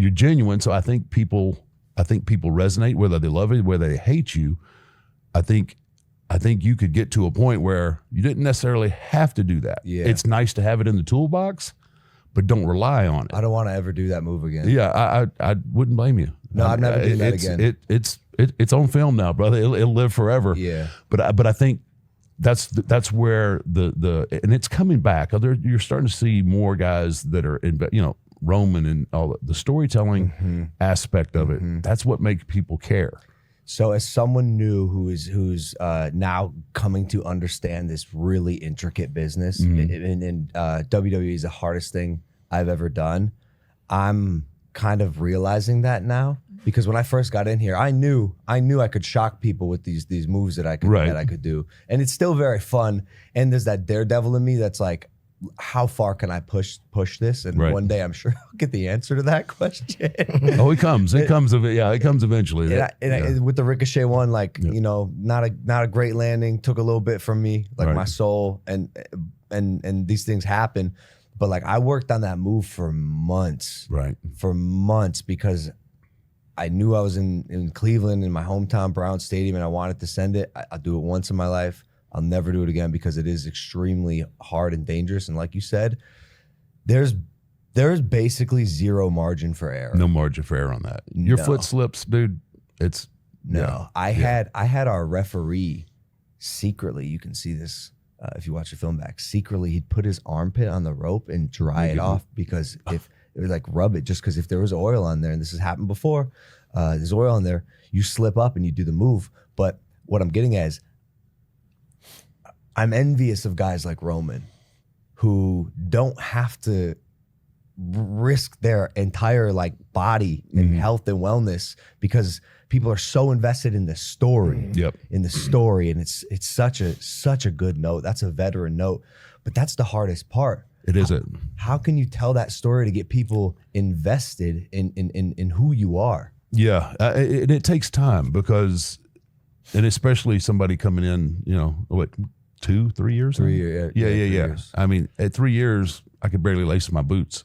you're genuine. So I think people resonate, whether they love it, whether they hate you. I think you could get to a point where you didn't necessarily have to do that. Yeah. It's nice to have it in the toolbox, but don't rely on it. I don't want to ever do that move again. Yeah, I wouldn't blame you. No, I'm never doing that again. It's on film now, brother. It'll live forever. Yeah. But I think that's where the and it's coming back. You're starting to see more guys that are in, Roman and all the storytelling aspect of it. That's what makes people care. So as someone new who's now coming to understand this really intricate business, and WWE is the hardest thing I've ever done, I'm kind of realizing that now, because when I first got in here, I knew I could shock people with these moves that I could do, and it's still very fun. And there's that daredevil in me that's like, how far can I push this? And one day I'm sure I'll get the answer to that question. Oh, it comes eventually. And with the Ricochet one, not a great landing, took a little bit from me, my soul, and these things happen. But I worked on that move for months. Right. For months, because I knew I was in Cleveland, in my hometown Brown Stadium, and I wanted to send it. I'll do it once in my life. I'll never do it again, because it is extremely hard and dangerous. And like you said, there's basically zero margin for error. No margin for error on that. Your foot slips, dude. It's I had our referee secretly. You can see this if you watch the film back. Secretly, he'd put his armpit on the rope and dry it off, because if it would rub it, just because if there was oil on there, and this has happened before, there's oil on there, you slip up and you do the move. But what I'm getting at is, I'm envious of guys like Roman, who don't have to risk their entire body and health and wellness, because people are so invested in the story. Yep. In the story, and it's such a good note. That's a veteran note, but that's the hardest part. It is it. How can you tell that story to get people invested in who you are? Yeah, it takes time, because, and especially somebody coming in, 2-3 years. 3 years. Yeah. Years. I mean, at 3 years, I could barely lace my boots.